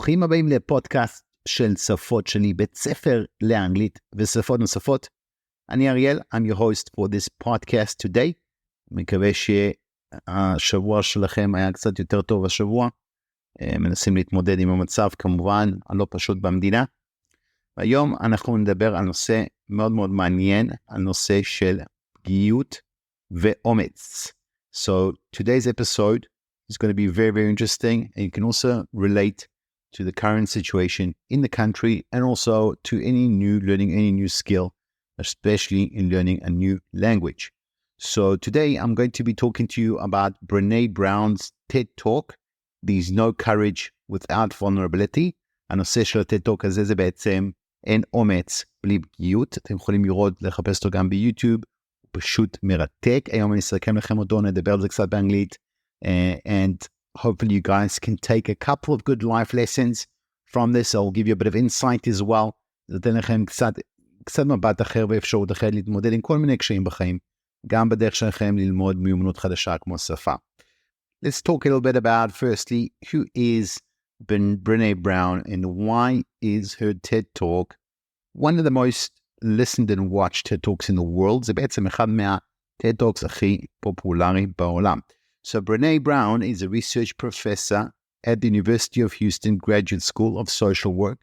ברוכים הבאים לפודקאסט של שפות שלי, בית ספר לאנגלית ושפות נוספות. אני אריאל, I'm your host for this podcast today. מקווה שהשבוע שלכם היה קצת יותר טוב השבוע. מנסים להתמודד עם המצב כמובן הלא פשוט במדינה. היום אנחנו נדבר על נושא מאוד מאוד מעניין, על נושא של פגיעות ואומץ. So today's episode is going to be very, very interesting, and you can also relate to the current situation in the country and also to learning any new skill, especially in learning a new language. So today I'm going to be talking to you about Brené Brown's TED Talk, There's No Courage Without Vulnerability. הנושא של ה-TED Talk הזה זה בעצם אין אומץ בלי פגיעות. אתם יכולים לראות, לחפש אותו גם ביוטיוב, הוא פשוט מרתק. היום אני אסכם לכם אותו, נדבר על זה קצת באנגלית. And hopefully you guys can take a couple of good life lessons from this. I'll give you a bit of insight as well. זה נותן לכם קצת מבט אחר ואפשרות אחרת להתמודד עם כל מיני קשיים בחיים, גם בדרך שלכם ללמוד מיומנות חדשה כמו שפה. Let's talk a little bit about, firstly, who is Brené Brown and why is her TED Talk one of the most listened and watched TED Talks in the world. זה בעצם אחד מה-TED Talks הכי פופולרי בעולם. So Brené Brown is a research professor at the University of Houston Graduate School of Social Work.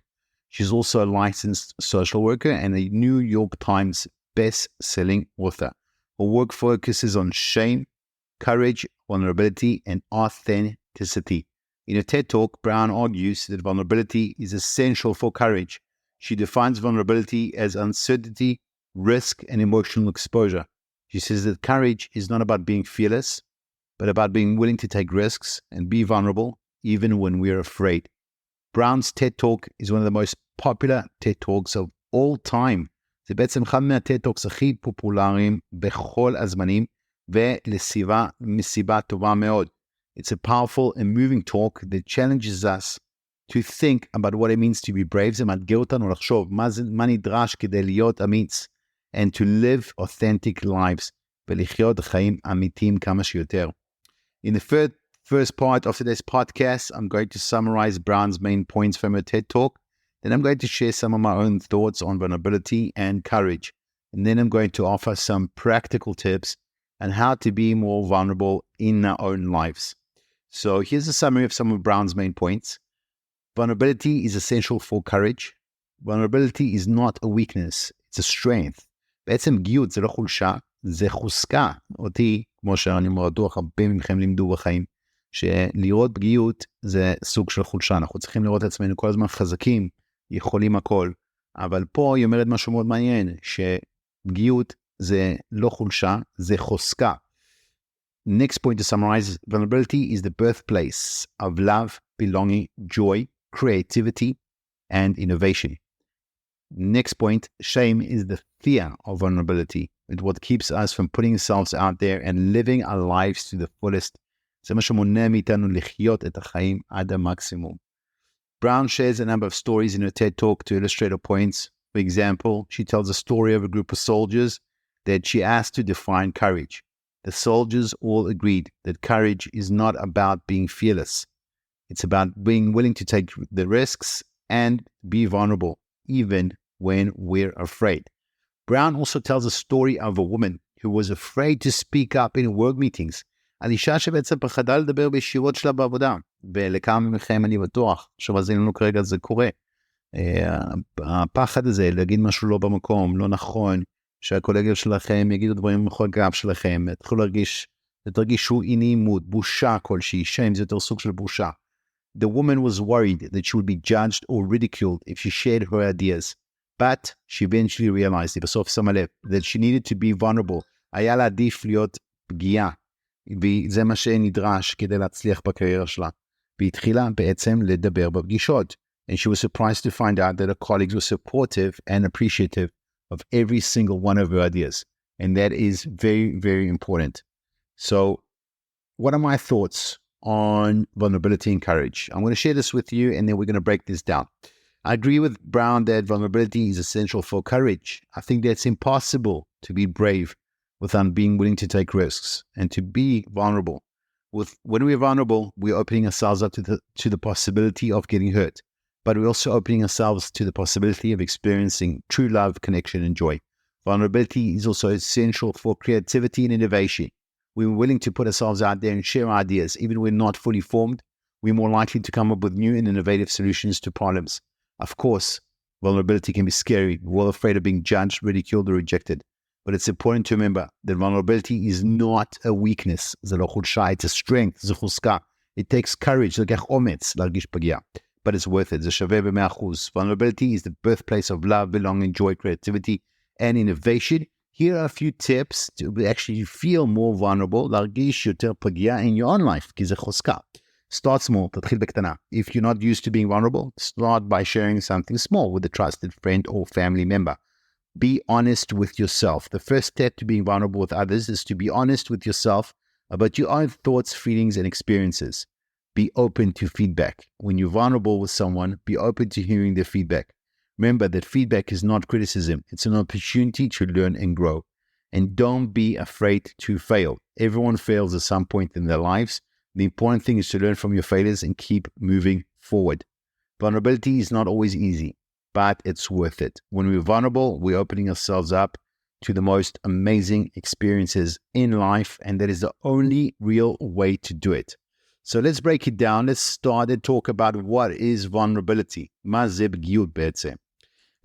She's also a licensed social worker and a New York Times best-selling author. Her work focuses on shame, courage, vulnerability, and authenticity. In a TED Talk, Brown argues that vulnerability is essential for courage. She defines vulnerability as uncertainty, risk, and emotional exposure. She says that courage is not about being fearless, but about being willing to take risks and be vulnerable even when we're afraid. Brown's TED Talk is one of the most popular TED Talks of all time. זה בעצם אחד מה-TED Talks הכי פופולריים בכל הזמנים, ולסיבה טובה מאוד. It's a powerful and moving talk that challenges us to think about what it means to be brave. זה מאתגר אותנו לחשוב מה נדרש כדי להיות אמיץ, and to live authentic lives, ולחיות חיים אמיתיים כמה שיותר. In the first part of today's podcast, I'm going to summarize Brown's main points from her TED Talk. Then I'm going to share some of my own thoughts on vulnerability and courage. And then I'm going to offer some practical tips on how to be more vulnerable in our own lives. So here's a summary of some of Brown's main points. Vulnerability is essential for courage. Vulnerability is not a weakness, it's a strength. בעצם פגיעות זה לא חולשה, זה חוזקה. אותי, כמו שאני בטוח הרבה מכם לימדו בחיים, שלראות פגיעות זה סוג של חולשה. אנחנו צריכים לראות את עצמנו כל הזמן חזקים, יכולים הכל. אבל פה היא אומרת משהו מאוד מעניין, שפגיעות זה לא חולשה, זה חוזקה. Next point to summarize, vulnerability is the birthplace of love, belonging, joy, creativity, and innovation. Next point, shame is the fear of vulnerability. It's what keeps us from putting ourselves out there and living our lives to the fullest. זה מה שמונע מאיתנו לחיות את החיים עד המקסימום. Brown shares a number of stories in her TED Talk to illustrate her points. For example, she tells a story of a group of soldiers that she asked to define courage. The soldiers all agreed that courage is not about being fearless. It's about being willing to take the risks and be vulnerable, even when we're afraid. Brown also tells a story of a woman who was afraid to speak up in work meetings. על אישה שבעצם פחדה לדבר בישיבות שלה בעבודה, ולכמה מכם אני בטוח, שמאזין לנו כרגע זה קורה. הפחד הזה, להגיד משהו לא במקום, לא נכון, שהקולגות שלכם יגידו דברים מאחורי הגב שלכם, תתחילו תרגישו אי נעימות, בושה כלשהי, shame זה יותר סוג של בושה. The woman was worried that she would be judged or ridiculed if she shared her ideas, but she eventually realized, בסוף שמה לב, that she needed to be vulnerable. היה לה עדיף להיות פגיעה, וזה מה שנדרש כדי להצליח בקריירה שלה. והיא התחילה בעצם לדבר בפגישות. And she was surprised to find out that her colleagues were supportive and appreciative of every single one of her ideas. And that is very, very important. So what are my thoughts on vulnerability and courage? I'm going to share this with you, and then we're going to break this down. I agree with Brown that vulnerability is essential for courage. I think that it's impossible to be brave without being willing to take risks and to be vulnerable. When we're vulnerable, we're opening ourselves up to the possibility of getting hurt. but we're also opening ourselves to the possibility of experiencing true love, connection, and joy. Vulnerability is also essential for creativity and innovation. We're willing to put ourselves out there and share ideas. Even when not fully formed, we're more likely to come up with new and innovative solutions to problems. Of course, vulnerability can be scary. We're all afraid of being judged, ridiculed, or rejected. But it's important to remember that vulnerability is not a weakness. זה לא חולשה, it's a strength, זה חוזקה. It takes courage, זה לוקח אומץ להרגיש פגיעה. But it's worth it, זה שווה ב100%. Vulnerability is the birthplace of love, belonging, joy, creativity, and innovation. Here are a few tips to actually feel more vulnerable, להרגיש יותר פגיעה in your own life, כי זה חוזקה. Start small, תתחיל בקטנה. If you're not used to being vulnerable, start by sharing something small with a trusted friend or family member. Be honest with yourself. The first step to being vulnerable with others is to be honest with yourself about your own thoughts, feelings, and experiences. Be open to feedback. When you're vulnerable with someone, be open to hearing their feedback. Remember that feedback is not criticism. It's an opportunity to learn and grow. And don't be afraid to fail. Everyone fails at some point in their lives. The important thing is to learn from your failures and keep moving forward. Vulnerability is not always easy, but it's worth it. When we're vulnerable, we're opening ourselves up to the most amazing experiences in life, and that is the only real way to do it. So let's break it down. Let's start and talk about what is vulnerability. מה זה פגיעות בעצם?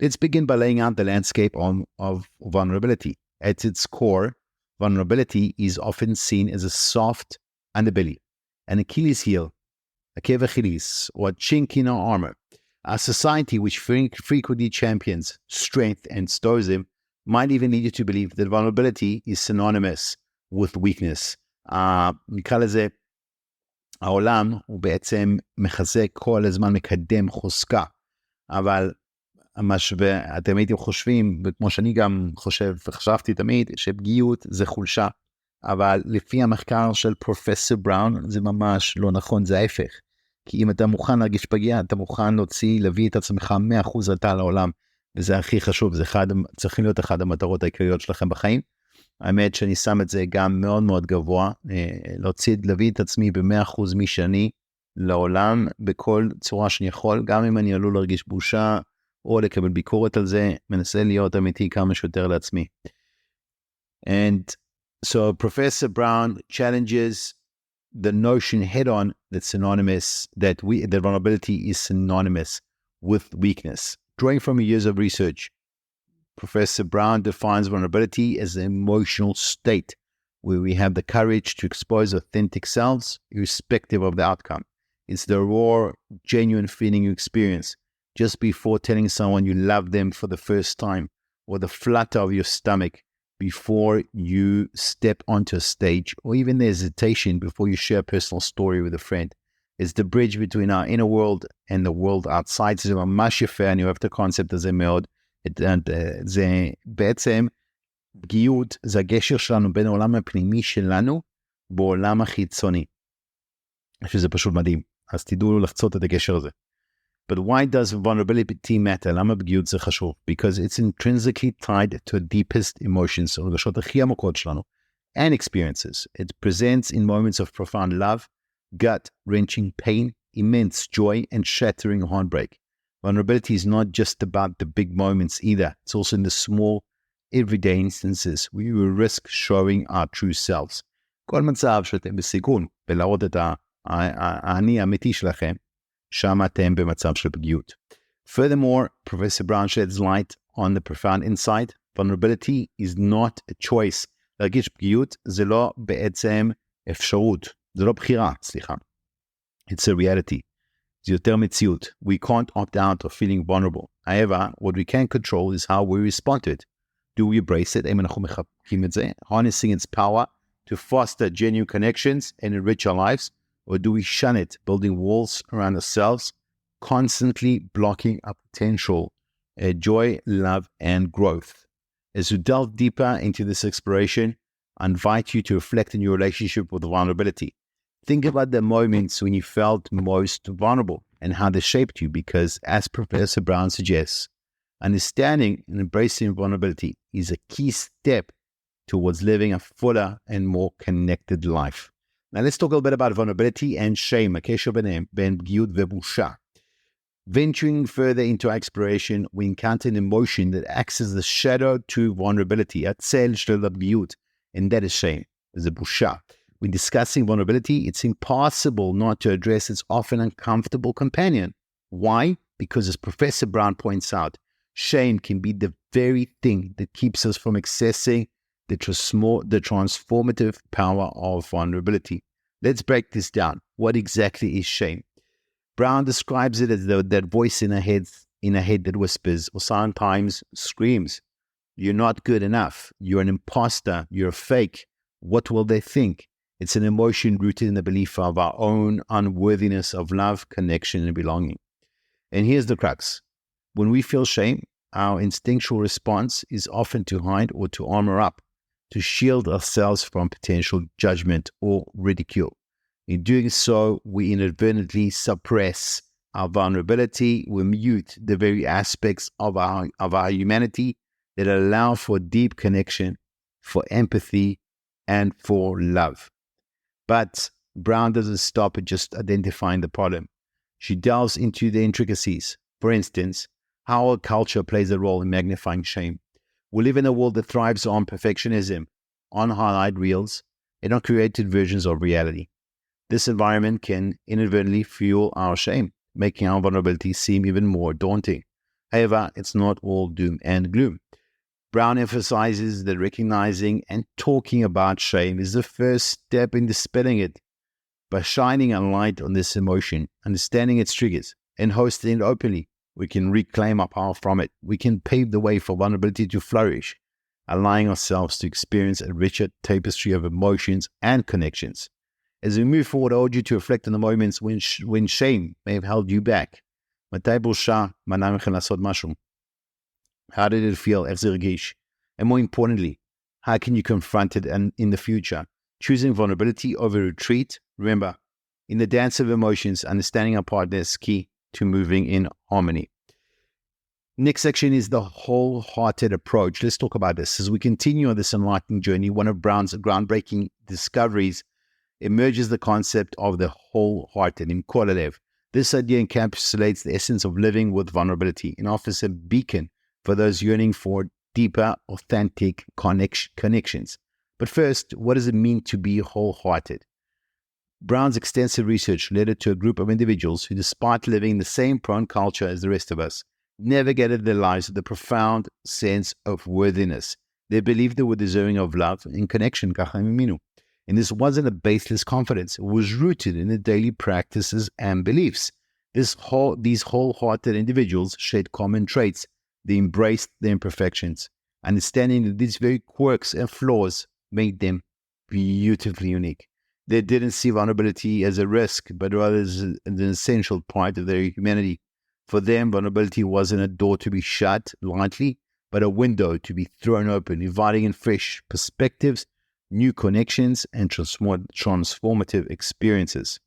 Let's begin by laying out the landscape of vulnerability. At its core, vulnerability is often seen as a soft underbelly, an Achilles heel, a cave Achilles, or a chink in our armor. A society which frequently champions strength and stoicism might even lead you to believe that vulnerability is synonymous with weakness. נקרא לזה, העולם הוא בעצם מחזק כל הזמן, מקדם חוזקה, אבל אתם הייתם חושבים, וכמו שאני גם חשבתי תמיד, שפגיעות זה חולשה, אבל לפי המחקר של פרופסור בראון, זה ממש לא נכון, זה ההפך. כי אם אתה מוכן להרגיש פגיעה, אתה מוכן להביא את עצמך 100% עלתה לעולם, וזה הכי חשוב, זה צריך להיות אחד המטרות העיקריות שלכם בחיים. האמת שאני שם את זה גם מאוד מאוד גבוה, להביא את עצמי ב100% מי שאני לעולם, בכל צורה שאני יכול, גם אם אני עלול להרגיש בושה, או לקבל ביקורת על זה, מנסה להיות אמיתי כמה שיותר לעצמי. And so Professor Brown challenges the notion head-on that vulnerability is synonymous with weakness. Drawing from years of research, Professor Brown defines vulnerability as an emotional state where we have the courage to expose authentic selves, irrespective of the outcome. It's the raw, genuine feeling you experience just before telling someone you love them for the first time, or the flutter of your stomach before you step onto a stage, or even the hesitation before you share a personal story with a friend. It's the bridge between our inner world and the world outside. זה ממש יפה, אני אוהב את הקונספט הזה מאוד. זה בעצם, פגיעות זה הגשר שלנו בין העולם הפנימי שלנו בעולם החיצוני. שזה פשוט מדהים. אז תדעו לחצות את הגשר הזה. But why does vulnerability matter? למה פגיעות זה חשוב? Because it's intrinsically tied to the deepest emotions, הרגשות הכי עמוקות שלנו, and experiences. It presents in moments of profound love, gut-wrenching pain, immense joy, and shattering heartbreak. Vulnerability is not just about the big moments either. It's also in the small, everyday instances where we risk showing our true selves. כל מצב שאתם בסיכון, ולהראות את האני האמיתי שלכם, שם אתם במצב של פגיעות. Furthermore, Professor Brown sheds light on the profound insight. Vulnerability is not a choice. להרגיש פגיעות זה לא בעצם אפשרות. זה לא בחירה, סליחה. It's a reality. זה יותר מציאות. We can't opt out of feeling vulnerable. However, what we can control is how we respond to it. Do we embrace it? האם אנחנו מחבקים את זה? Harnessing its power to foster genuine connections and enrich our lives? Or do we shun it, building walls around ourselves, constantly blocking our potential, joy, love, and growth? As we delve deeper into this exploration, I invite you to reflect on your relationship with vulnerability. Think about the moments when you felt most vulnerable and how they shaped you, because as Professor Brown suggests, understanding and embracing vulnerability is a key step towards living a fuller and more connected life. Now let's talk a little bit about vulnerability and shame, הקשר ביניהם, בין פגיעות ובושה. Venturing further into exploration, we encounter an emotion that acts as the shadow to vulnerability, הצל של הפגיעות, and that is shame, the בושה. When discussing vulnerability, it's impossible not to address its often uncomfortable companion. Why? Because as Professor Brown points out, shame can be the very thing that keeps us from accessing the transformative power of vulnerability. Let's break this down. What exactly is shame? Brown describes it as that voice in a head that whispers or sometimes screams, "You're not good enough. You're an imposter. You're a fake. What will they think?" It's an emotion rooted in the belief of our own unworthiness of love, connection, and belonging. And here's the crux. When we feel shame, our instinctual response is often to hide or to armor up, to shield ourselves from potential judgment or ridicule. In doing so, we inadvertently suppress our vulnerability. We mute the very aspects of our humanity that allow for deep connection, for empathy, and for love. But Brown doesn't stop at just identifying the problem. She delves into the intricacies. For instance, how our culture plays a role in magnifying shame. We live in a world that thrives on perfectionism, on highlight reels, and on created versions of reality. This environment can inadvertently fuel our shame, making our vulnerability seem even more daunting. However, it's not all doom and gloom. Brown emphasizes that recognizing and talking about shame is the first step in dispelling it. By shining a light on this emotion, understanding its triggers, and hosting it openly, we can reclaim our power from it. We can pave the way for vulnerability to flourish, allowing ourselves to experience a richer tapestry of emotions and connections. As we move forward, I urge you to reflect on the moments when shame may have held you back. מתי בושה מנע מכם לעשות משהו? How did it feel? איך זה הרגיש? And more importantly, how can you confront it in the future? Choosing vulnerability over retreat. Remember, in the dance of emotions, understanding our partner is key to moving in harmony. Next section is the wholehearted approach. Let's talk about this. As we continue on this enlightening journey, one of Brown's groundbreaking discoveries emerges the concept of the wholehearted, in Kolev. This idea encapsulates the essence of living with vulnerability and offers a beacon for those yearning for deeper, authentic connections. But first, what does it mean to be wholehearted? Brown's extensive research led it to a group of individuals who, despite living in the same prone culture as the rest of us, navigated their lives with a profound sense of worthiness. They believed they were deserving of love and connection, and this wasn't a baseless confidence. It was rooted in the daily practices and beliefs. These wholehearted individuals shared common traits. They embraced their imperfections, understanding that these very quirks and flaws made them beautifully unique. They didn't see vulnerability as a risk, but rather as an essential part of their humanity. For them, vulnerability wasn't a door to be shut lightly, but a window to be thrown open, inviting in fresh perspectives, new connections, and transformative experiences.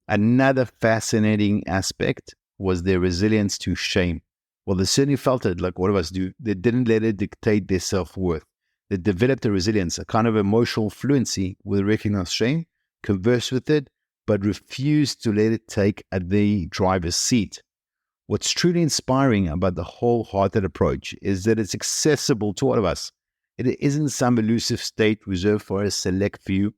Another fascinating aspect was their resilience to shame. Well, they certainly felt it like all of us do. They didn't let it dictate their self-worth. They developed a resilience, a kind of emotional fluency with recognized shame, conversed with it, but refused to let it take the driver's seat. What's truly inspiring about the wholehearted approach is that it's accessible to all of us. It isn't some elusive state reserved for a select few.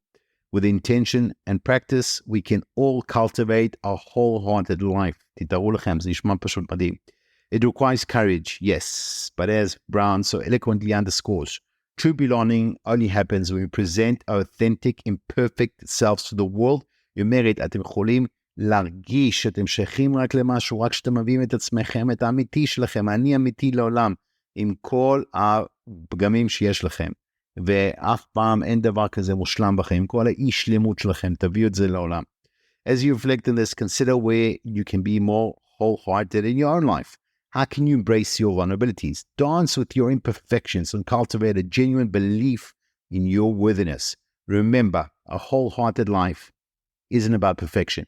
With intention and practice, we can all cultivate a wholehearted life. It requires courage, yes, but as Brown so eloquently underscores, true belonging only happens when we present our authentic, imperfect selves to the world. היא אומרת, אתם יכולים להרגיש שאתם שייכים רק למשהו, רק שאתם מביאים את עצמכם, את האמיתי שלכם, אני אמיתי לעולם, עם כל הפגמים שיש לכם. ואף פעם אין דבר כזה מושלם בכם, כל האי שלמות שלכם, תביאו את זה לעולם. As you reflect on this, consider where you can be more wholehearted in your own life. How can you embrace your vulnerabilities, dance with your imperfections, and cultivate a genuine belief in your worthiness? Remember, a wholehearted life isn't about perfection.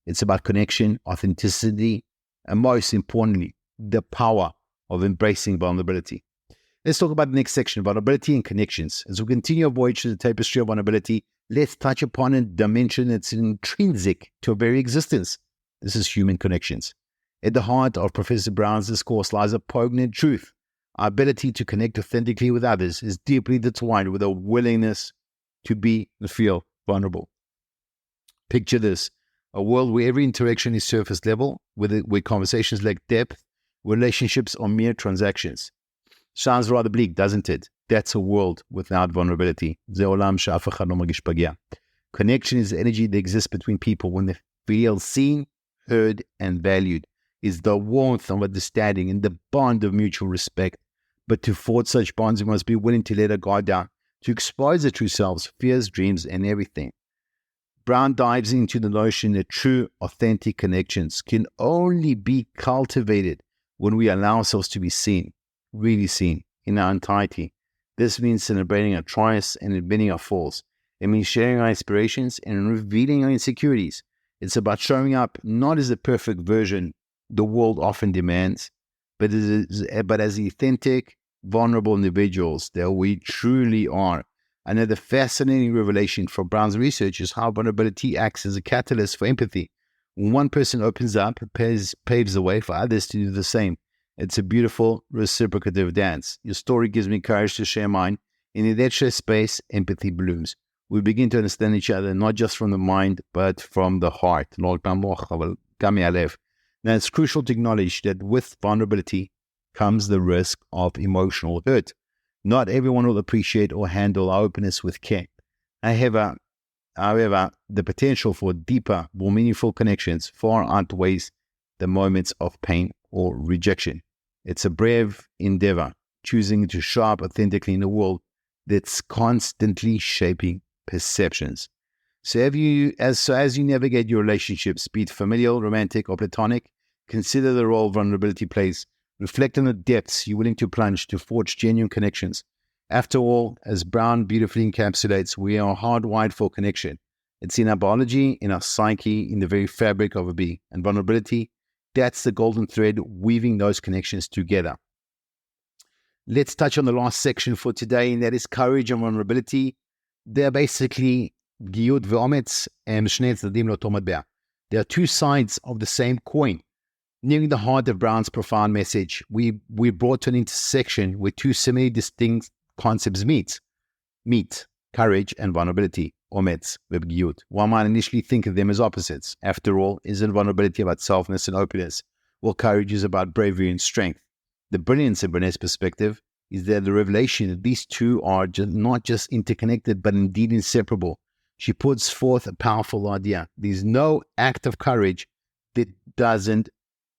It's about connection, authenticity, and most importantly, the power of embracing vulnerability. Let's talk about the next section, vulnerability and connections. As we continue our voyage to the tapestry of vulnerability, let's touch upon a dimension that's intrinsic to our very existence. This is human connections. At the heart of Professor Brown's discourse lies a poignant truth. Our ability to connect authentically with others is deeply intertwined with a willingness to be and feel vulnerable. Picture this, a world where every interaction is surface level, where conversations lack depth, relationships are mere transactions. Sounds rather bleak, doesn't it? That's a world without vulnerability. זה עולם שאף אחד לא מרגיש פגיע. Connection is the energy that exists between people when they feel seen, heard, and valued. It's the warmth of understanding and the bond of mutual respect. But to forge such bonds, we must be willing to let our guard down, to expose the true selves, fears, dreams, and everything. Brown dives into the notion that true, authentic connections can only be cultivated when we allow ourselves to be seen, really seen, in our entirety. This means celebrating our triumphs and admitting our faults. It means sharing our aspirations and revealing our insecurities. It's about showing up not as the perfect version the world often demands, but as authentic, vulnerable individuals that we truly are. Another fascinating revelation from Brown's research is how vulnerability acts as a catalyst for empathy. When one person opens up, it paves the way for others to do the same. It's a beautiful, reciprocative dance. Your story gives me courage to share mine, and in that shared space, empathy blooms. We begin to understand each other, not just from the mind, but from the heart. Now, it's crucial to acknowledge that with vulnerability comes the risk of emotional hurt. Not everyone will appreciate or handle our openness with care. However, the potential for deeper, more meaningful connections far outweighs the moments of pain or rejection. It's a brave endeavor, choosing to show up authentically in a world that's constantly shaping perceptions. So as you navigate your relationships, be it familial, romantic, or platonic, consider the role vulnerability plays. Reflect on the depths you're willing to plunge to forge genuine connections. After all, as Brown beautifully encapsulates, we are hardwired for connection. It's in our biology, in our psyche, in the very fabric of a being. And vulnerability, that's the golden thread weaving those connections together. Let's touch on the last section for today, and that is courage and vulnerability. They're basically פגיעות ואומץ, הם שני צדדים לאותו מטבע. They are two sides of the same coin. Nearing the heart of Brown's profound message, we brought to an intersection where two similarly distinct concepts meet, courage and vulnerability, אומץ ופגיעות. One might initially think of them as opposites. After all, isn't vulnerability about softness and openness, while courage is about bravery and strength? The brilliance in Brené's perspective is that the revelation that these two are not just interconnected, but indeed inseparable. She puts forth a powerful idea. There's no act of courage that doesn't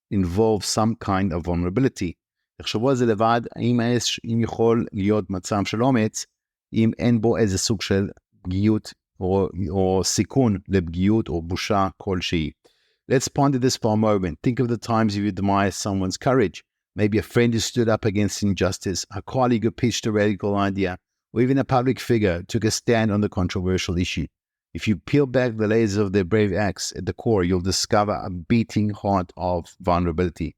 involve some kind of vulnerability. תחשבו על זה לבד, אם יכול להיות מצב של אומץ, אם אין בו איזה סוג של פגיעות או סיכון לפגיעות או בושה כלשהי. Let's ponder this for a moment. Think of the times you admire someone's courage. Maybe a friend who stood up against injustice, a colleague who pitched a radical idea, or even a public figure who took a stand on the controversial issue. If you peel back the layers of their brave acts at the core, you'll discover a beating heart of vulnerability.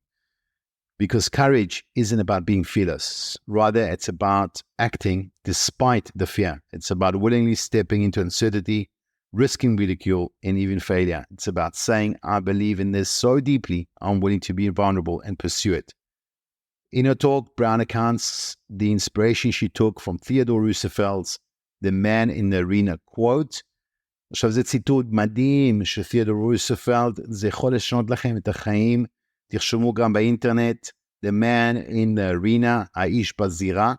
Because courage isn't about being fearless. Rather, it's about acting despite the fear. It's about willingly stepping into uncertainty, risking ridicule, and even failure. It's about saying, I believe in this so deeply, I'm willing to be vulnerable and pursue it. In her talk, Brown accounts the inspiration she took from Theodore Roosevelt's The Man in the Arena quote. עכשיו זה ציטוט מדהים שתיאודור רוזוולט, זה יכול לשנות לכם את החיים, תרשמו גם באינטרנט, The Man in the Arena, האיש בזירה,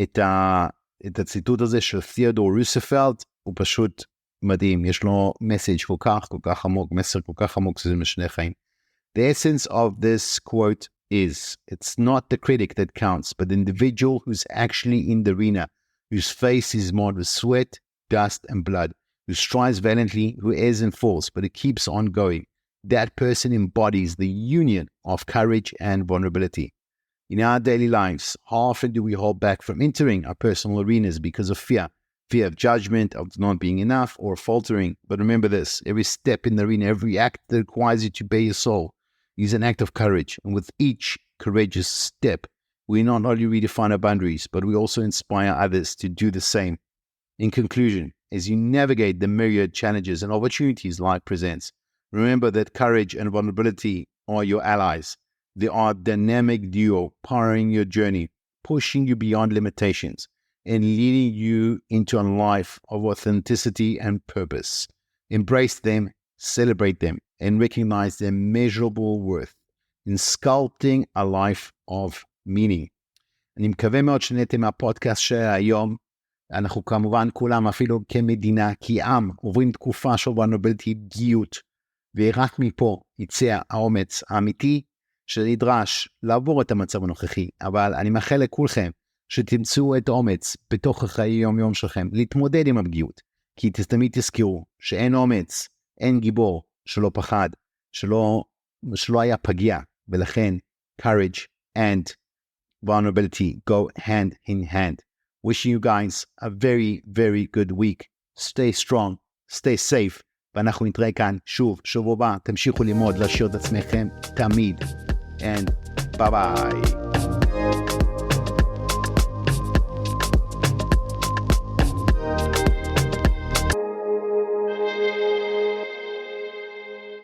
את הציטוט הזה של תיאודור רוזוולט, הוא פשוט מדהים, יש לו מסאג' כל כך עמוק, מסר כל כך עמוק, שזה משנה חיים. The essence of this quote is, it's not the critic that counts, but the individual who's actually in the arena, whose face is marred with sweat, dust, and blood, who strives valiantly, who errs and falls, but it keeps on going. That person embodies the union of courage and vulnerability. In our daily lives, how often do we hold back from entering our personal arenas because of fear? Fear of judgment, of not being enough, or faltering. But remember this, every step in the arena, every act that requires you to bare your soul is an act of courage. And with each courageous step, we not only redefine our boundaries, but we also inspire others to do the same. In conclusion, as you navigate the myriad challenges and opportunities life presents, remember that courage and vulnerability are your allies. They are a dynamic duo powering your journey, pushing you beyond limitations, and leading you into a life of authenticity and purpose. Embrace them, celebrate them, and recognize their measurable worth in sculpting a life of meaning. אני מקווה מאוד שנהנתם מהפודקאסט של היום. אנחנו כמובן כולם, אפילו כמדינה, כעם, עוברים תקופה של vulnerability, פגיעות, ורק מפה יציע האומץ האמיתי שנדרש לעבור את המצב הנוכחי. אבל אני מאחל לכולכם שתמצאו את האומץ בתוך החיי יום שלכם, להתמודד עם הפגיעות, כי תמיד תזכרו שאין אומץ, אין גיבור שלא פחד, שלא היה פגיע, ולכן courage and vulnerability go hand in hand. Wishing you guys a very, very good week. Stay strong, stay safe, ואנחנו נתראה כאן שוב, שבוע הבא, תמשיכו ללמוד, להשאיר את עצמכם תמיד. And bye bye.